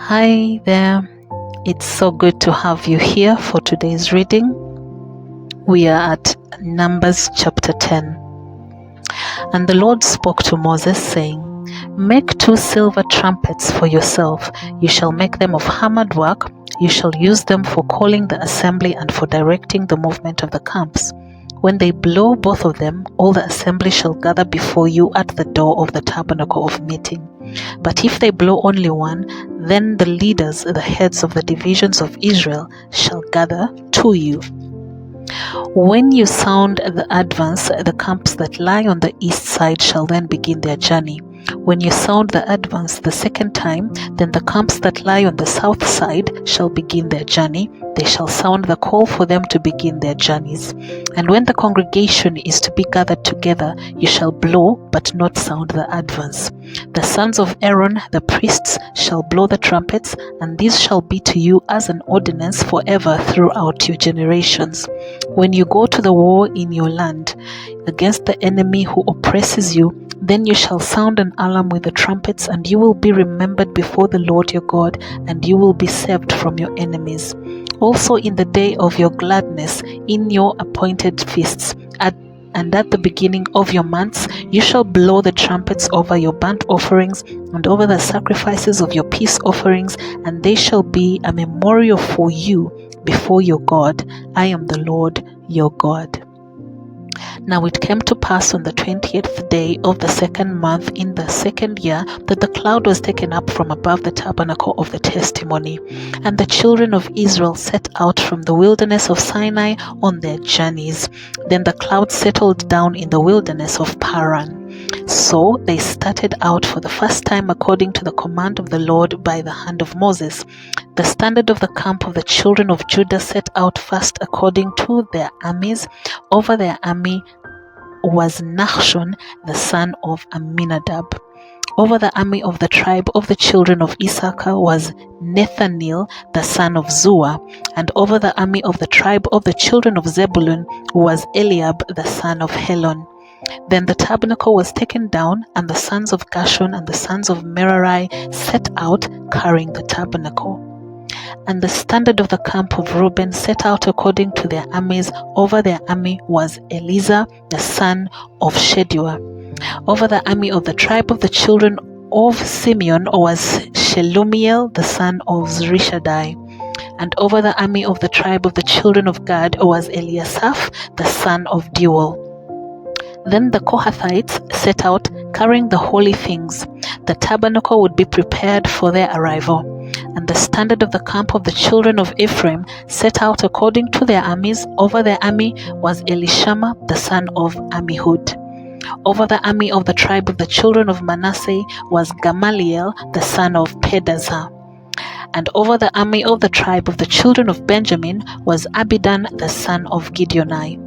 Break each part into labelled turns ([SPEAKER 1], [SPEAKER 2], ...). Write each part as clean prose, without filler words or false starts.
[SPEAKER 1] Hi there, it's so good to have you here for today's reading. We are at Numbers chapter 10. And the Lord spoke to Moses, saying, Make 2 silver trumpets for yourself. You shall make them of hammered work. You shall use them for calling the assembly and for directing the movement of the camps. When they blow both of them, all the assembly shall gather before you at the door of the tabernacle of meeting. But if they blow only one, then the leaders, the heads of the divisions of Israel, shall gather to you. When you sound the advance, the camps that lie on the east side shall then begin their journey. When you sound the advance the second time, then the camps that lie on the south side shall begin their journey. They shall sound the call for them to begin their journeys. And when the congregation is to be gathered together, you shall blow, but not sound the advance. The sons of Aaron, the priests, shall blow the trumpets, and these shall be to you as an ordinance forever throughout your generations. When you go to the war in your land against the enemy who oppresses you, then you shall sound an alarm with the trumpets, and you will be remembered before the Lord your God, and you will be saved from your enemies. Also in the day of your gladness, in your appointed feasts, and at the beginning of your months, you shall blow the trumpets over your burnt offerings and over the sacrifices of your peace offerings, and they shall be a memorial for you before your God. I am the Lord your God. Now it came to pass on the 20th day of the second month in the second year that the cloud was taken up from above the tabernacle of the testimony. And the children of Israel set out from the wilderness of Sinai on their journeys. Then the cloud settled down in the wilderness of Paran. So they started out for the first time according to the command of the Lord by the hand of Moses. The standard of the camp of the children of Judah set out first according to their armies. Over their army was Nachshon, the son of Amminadab. Over the army of the tribe of the children of Issachar was Nethaneel, the son of Zua. And over the army of the tribe of the children of Zebulun was Eliab, the son of Helon. Then the tabernacle was taken down, and the sons of Gershon and the sons of Merari set out carrying the tabernacle. And the standard of the camp of Reuben set out according to their armies. Over their army was Eleazar, the son of Shedeur. Over the army of the tribe of the children of Simeon was Shelumiel, the son of Zurishaddai. And over the army of the tribe of the children of Gad was Eliasaph, the son of Deuel. Then the Kohathites set out carrying the holy things. The tabernacle would be prepared for their arrival. And the standard of the camp of the children of Ephraim set out according to their armies. Over their army was Elishama, the son of Ammihud. Over the army of the tribe of the children of Manasseh was Gamaliel, the son of Pedazah. And over the army of the tribe of the children of Benjamin was Abidan, the son of Gideoni.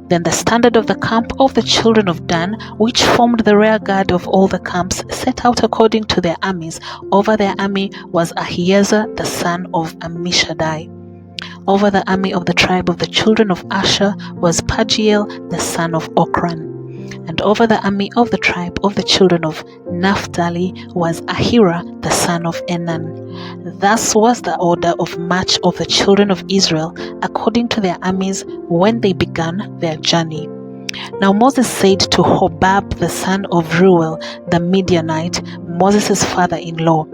[SPEAKER 1] Then the standard of the camp of the children of Dan, which formed the rear guard of all the camps, set out according to their armies. Over their army was Ahiezer, the son of Ammishaddai. Over the army of the tribe of the children of Asher was Pagiel, the son of Okran. And over the army of the tribe of the children of Naphtali was Ahira, the son of Enan. Thus was the order of march of the children of Israel according to their armies when they began their journey. Now Moses said to Hobab, the son of Reuel, the Midianite, Moses' father-in-law,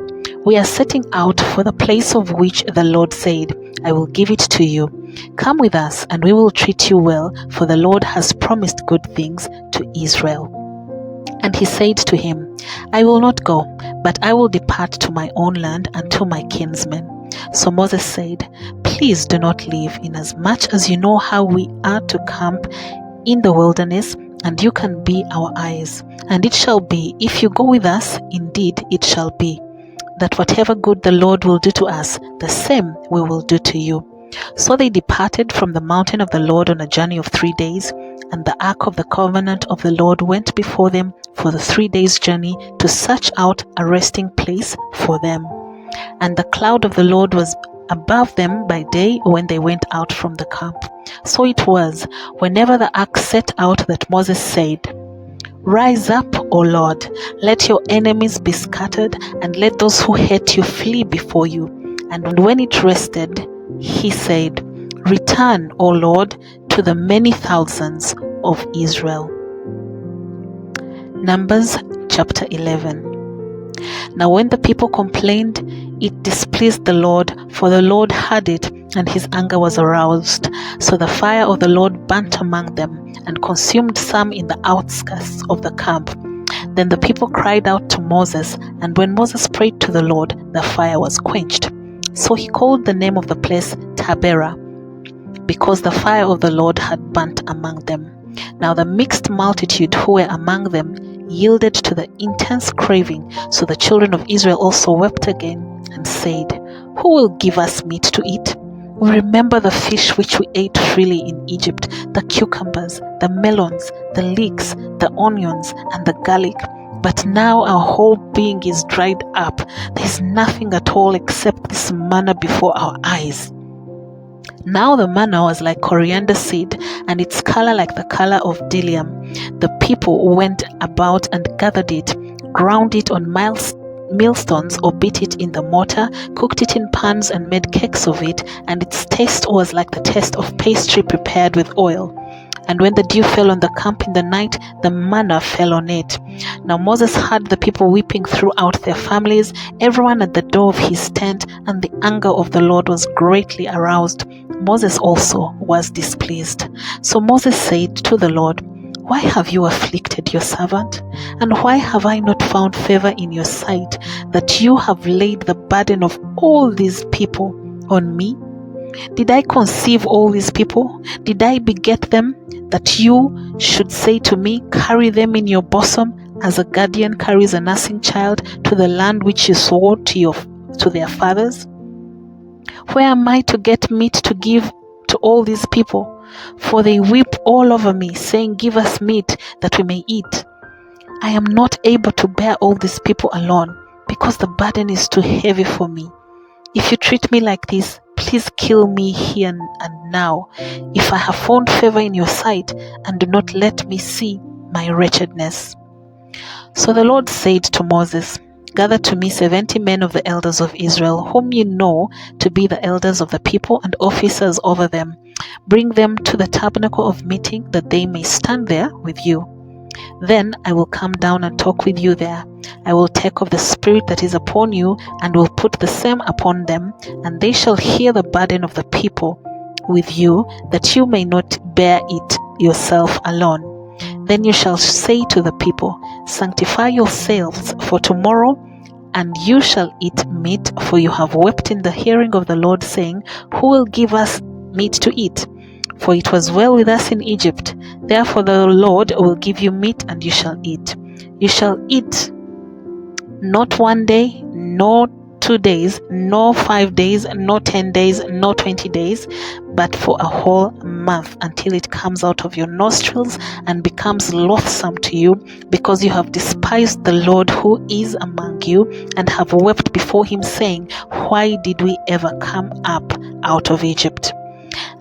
[SPEAKER 1] We are setting out for the place of which the Lord said, I will give it to you. Come with us, and we will treat you well, for the Lord has promised good things to Israel. And he said to him, I will not go, but I will depart to my own land and to my kinsmen. So Moses said, Please do not leave, inasmuch as you know how we are to camp in the wilderness, and you can be our eyes. And it shall be, if you go with us, indeed it shall be, that whatever good the Lord will do to us, the same we will do to you. So they departed from the mountain of the Lord on a journey of 3 days, and the ark of the covenant of the Lord went before them for the 3 days' journey to search out a resting place for them. And the cloud of the Lord was above them by day when they went out from the camp. So it was, whenever the ark set out, that Moses said, Rise up, O Lord, let your enemies be scattered, and let those who hate you flee before you. And when it rested, he said, Return, O Lord, to the many thousands of Israel. Numbers chapter 11. Now when the people complained, it displeased the Lord, for the Lord heard it, and his anger was aroused. So the fire of the Lord burnt among them, and consumed some in the outskirts of the camp. Then the people cried out to Moses, and when Moses prayed to the Lord, the fire was quenched. So he called the name of the place Taberah, because the fire of the Lord had burnt among them. Now the mixed multitude who were among them yielded to the intense craving. So the children of Israel also wept again and said, Who will give us meat to eat? We remember the fish which we ate freely in Egypt, the cucumbers, the melons, the leeks, the onions, and the garlic. But now our whole being is dried up. There is nothing at all except this manna before our eyes. Now the manna was like coriander seed, and its color like the color of bdellium. The people went about and gathered it, ground it on millstones, or beat it in the mortar, cooked it in pans, and made cakes of it, and its taste was like the taste of pastry prepared with oil. And when the dew fell on the camp in the night, the manna fell on it. Now Moses heard the people weeping throughout their families, everyone at the door of his tent, and the anger of the Lord was greatly aroused. Moses also was displeased. So Moses said to the Lord, Why have you afflicted your servant? And why have I not found favor in your sight, that you have laid the burden of all these people on me? Did I conceive all these people? Did I beget them, that you should say to me, Carry them in your bosom, as a guardian carries a nursing child to the land which you swore to their fathers? Where am I to get meat to give to all these people? For they weep all over me, saying, Give us meat that we may eat. I am not able to bear all these people alone, because the burden is too heavy for me. If you treat me like this, please kill me here and now, if I have found favor in your sight, and do not let me see my wretchedness. So the Lord said to Moses, Gather to me 70 men of the elders of Israel, whom you know to be the elders of the people and officers over them. Bring them to the tabernacle of meeting, that they may stand there with you. Then I will come down and talk with you there. I will take of the Spirit that is upon you, and will put the same upon them, and they shall hear the burden of the people with you, that you may not bear it yourself alone. Then you shall say to the people, Sanctify yourselves for tomorrow, and you shall eat meat, for you have wept in the hearing of the Lord, saying, Who will give us meat to eat? For it was well with us in Egypt. Therefore the Lord will give you meat, and you shall eat. You shall eat not 1 day, nor 2 days, nor 5 days, nor 10 days, nor 20 days, but for a whole month, until it comes out of your nostrils and becomes loathsome to you, because you have despised the Lord who is among you, and have wept before him, saying, Why did we ever come up out of Egypt?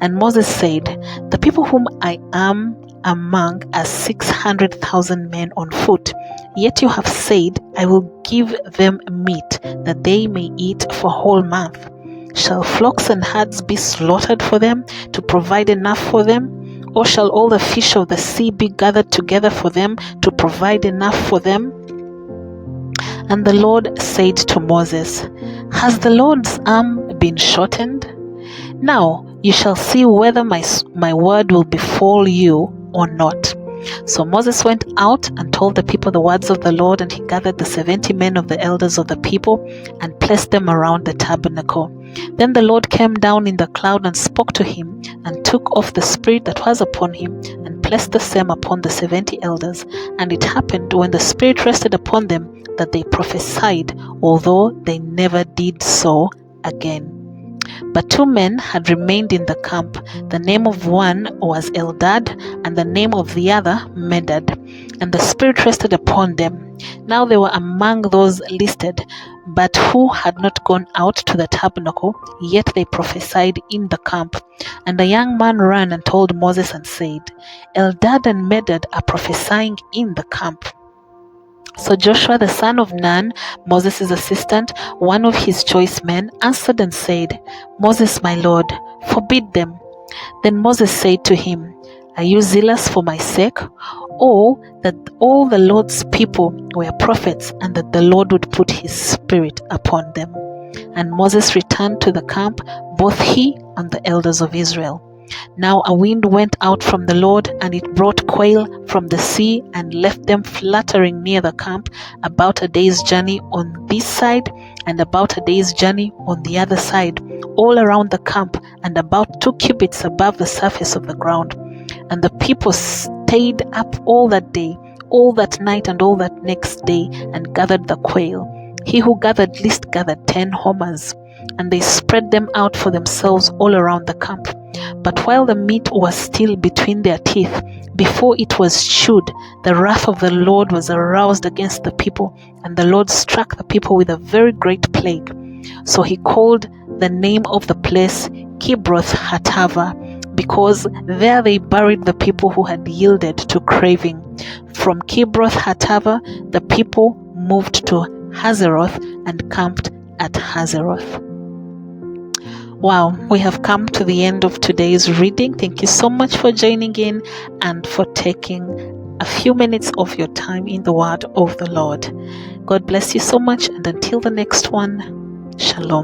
[SPEAKER 1] And Moses said, The people whom I am among are 600,000 men on foot. Yet you have said, I will give them meat, that they may eat for a whole month. Shall flocks and herds be slaughtered for them, to provide enough for them? Or shall all the fish of the sea be gathered together for them, to provide enough for them? And the Lord said to Moses, Has the Lord's arm been shortened? Now you shall see whether my word will befall you or not. So Moses went out and told the people the words of the Lord, and he gathered the 70 men of the elders of the people and placed them around the tabernacle. Then the Lord came down in the cloud and spoke to him, and took off the Spirit that was upon him, and placed the same upon the 70 elders. And it happened, when the Spirit rested upon them, that they prophesied, although they never did so again. But 2 men had remained in the camp. The name of one was Eldad, and the name of the other Medad. And the Spirit rested upon them. Now they were among those listed, but who had not gone out to the tabernacle, yet they prophesied in the camp. And a young man ran and told Moses and said, Eldad and Medad are prophesying in the camp. So Joshua the son of Nun, Moses' assistant, one of his choice men, answered and said, Moses, my lord, forbid them. Then Moses said to him, Are you zealous for my sake? Or that all the Lord's people were prophets, and that the Lord would put his spirit upon them? And Moses returned to the camp, both he and the elders of Israel. Now a wind went out from the Lord, and it brought quail from the sea, and left them fluttering near the camp, about a day's journey on this side, and about a day's journey on the other side, all around the camp, and about 2 cubits above the surface of the ground. And the people stayed up all that day, all that night, and all that next day, and gathered the quail. He who gathered least gathered 10 homers, and they spread them out for themselves all around the camp. But while the meat was still between their teeth, before it was chewed, the wrath of the Lord was aroused against the people, and the Lord struck the people with a very great plague. So he called the name of the place Kibroth Hatava, because there they buried the people who had yielded to craving. From Kibroth Hatava, the people moved to Hazeroth and camped at Hazeroth. Wow, we have come to the end of today's reading. Thank you so much for joining in and for taking a few minutes of your time in the word of the Lord. God bless you so much, and until the next one, shalom.